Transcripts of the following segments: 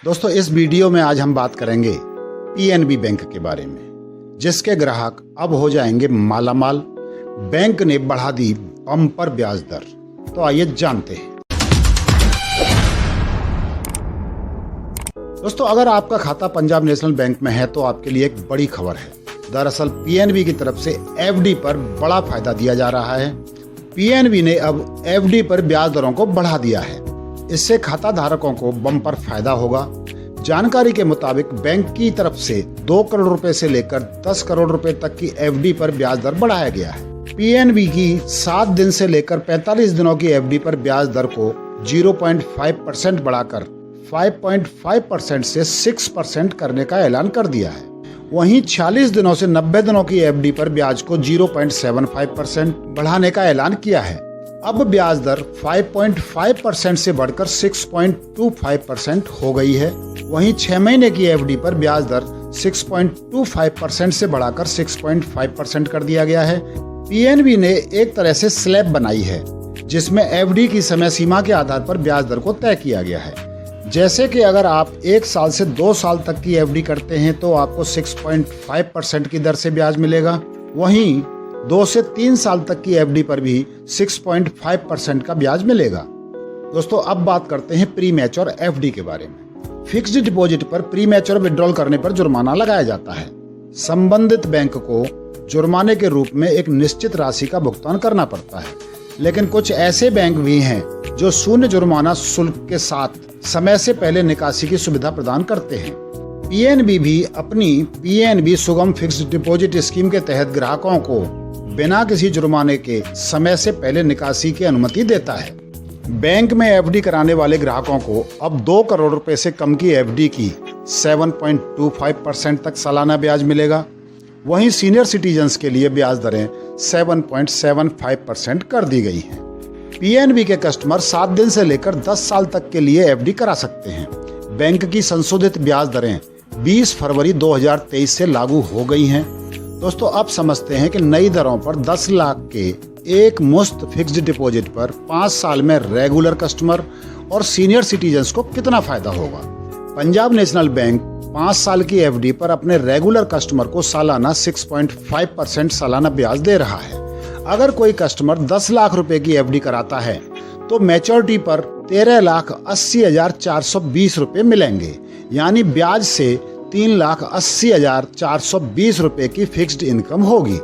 दोस्तों, इस वीडियो में आज हम बात करेंगे पीएनबी बैंक के बारे में, जिसके ग्राहक अब हो जाएंगे मालामाल। बैंक ने बढ़ा दी बम्पर ब्याज दर। तो आइए जानते हैं। दोस्तों, अगर आपका खाता पंजाब नेशनल बैंक में है तो आपके लिए एक बड़ी खबर है। दरअसल पीएनबी की तरफ से एफडी पर बड़ा फायदा दिया जा रहा है। पीएनबी ने अब एफडी पर ब्याज दरों को बढ़ा दिया है। इससे खाता धारकों को बम्पर फायदा होगा। जानकारी के मुताबिक बैंक की तरफ से 2 करोड़ रुपए से लेकर 10 करोड़ रुपए तक की एफडी पर ब्याज दर बढ़ाया गया है। पीएनबी की 7 दिन से लेकर 45 दिनों की एफडी पर ब्याज दर को 0.5% बढ़ाकर 5.5% से 6% करने का ऐलान कर दिया है। वहीं 46 दिनों से 90 दिनों की एफडी पर ब्याज को 0.75% बढ़ाने का ऐलान किया है। अब ब्याज दर 5.5% से बढ़कर 6.25% हो गई है। वहीं 6 महीने की एफडी पर ब्याज दर 6.25% से बढ़ाकर 6.5% कर दिया गया है। पीएनबी ने एक तरह से स्लैब बनाई है, जिसमें एफडी की समय सीमा के आधार पर ब्याज दर को तय किया गया है। जैसे कि अगर आप 1 साल से 2 साल तक की एफडी करते हैं तो आपको 6.5% की दर से ब्याज मिलेगा। वहीं 2 से 3 साल तक की एफडी पर भी 6.5% का ब्याज मिलेगा। दोस्तों, अब बात करते हैं प्री मैच्योर एफडी के बारे में। फिक्स्ड डिपॉजिट पर प्री मैच्योर विड्रॉल करने पर जुर्माना लगाया जाता है। संबंधित बैंक को जुर्माने के रूप में एक निश्चित राशि का भुगतान करना पड़ता है, लेकिन कुछ ऐसे बैंक भी हैं जो शून्य जुर्माना शुल्क के साथ समय से पहले निकासी की सुविधा प्रदान करते हैं। पीएनबी भी अपनी पीएनबी सुगम फिक्स्ड डिपॉजिट स्कीम के तहत ग्राहकों को बिना किसी जुर्माने के समय से पहले निकासी की अनुमति देता है। बैंक में एफडी कराने वाले ग्राहकों को अब 2 करोड़ रुपए से कम की एफडी की 7.25% तक सालाना ब्याज मिलेगा। वहीं सीनियर सिटीजन्स के लिए ब्याज दरें 7.75% कर दी गई हैं। पीएनबी के कस्टमर 7 दिन से लेकर 10 साल तक के लिए एफडी करा सकते हैं। बैंक की संशोधित ब्याज दरें 20 फरवरी 2023 से लागू हो गई हैं। दोस्तों, अब समझते हैं कि नई दरों पर 10 लाख के एक मुश्त फिक्स्ड डिपॉजिट पर 5 साल में रेगुलर कस्टमर और सीनियर सिटीजन्स को कितना फायदा होगा। पंजाब नेशनल बैंक 5 साल की एफडी पर अपने रेगुलर कस्टमर को सालाना 6.5% सालाना ब्याज दे रहा है। अगर कोई कस्टमर 10 लाख रुपए की एफडी कराता है तो मैच्योरिटी पर 13,80,420 रुपए मिलेंगे, यानी ब्याज से 3,80,420 रुपए की फिक्स्ड इनकम होगी।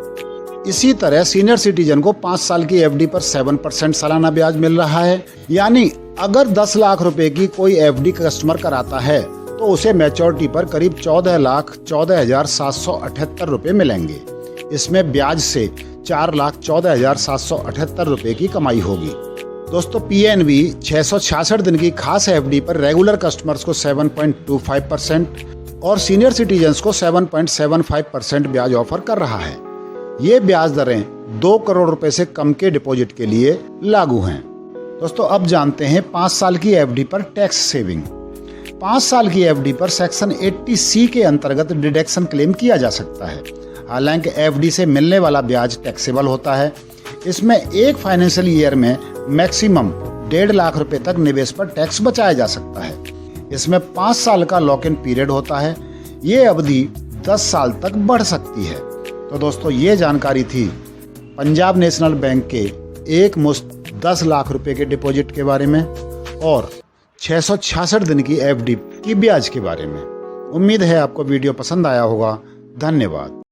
इसी तरह सीनियर सिटीजन को 5 साल की एफडी पर 7% सालाना ब्याज मिल रहा है, यानी अगर 10 लाख रुपए की कोई एफडी कस्टमर कराता है तो उसे मैच्योरिटी पर करीब 14,14,778 रुपए मिलेंगे। इसमें ब्याज से 4,14,778 रुपए की कमाई होगी। दोस्तों, पीएनबी 666 दिन की खास एफडी पर रेगुलर कस्टमर्स को 7.25% और सीनियर सिटीजन्स को 7.75% ब्याज ऑफर कर रहा है। ये ब्याज दरें 2 करोड़ रुपए से कम के डिपॉजिट के लिए लागू हैं। दोस्तों, अब जानते हैं 5 साल की एफडी पर टैक्स सेविंग। 5 साल की एफडी पर सेक्शन 80C के अंतर्गत डिडक्शन क्लेम किया जा सकता है। हालांकि एफडी से मिलने वाला ब्याज टैक्सेबल होता है। इसमें एक फाइनेंशियल ईयर में मैक्सिमम 1.5 लाख रुपए तक निवेश पर टैक्स बचाया जा सकता है। इसमें 5 साल का लॉक इन पीरियड होता है। ये अवधि 10 साल तक बढ़ सकती है। तो दोस्तों, ये जानकारी थी पंजाब नेशनल बैंक के एक मुश्त 10 लाख रुपए के डिपॉजिट के बारे में और 666 दिन की एफडी की ब्याज के बारे में। उम्मीद है आपको वीडियो पसंद आया होगा। धन्यवाद।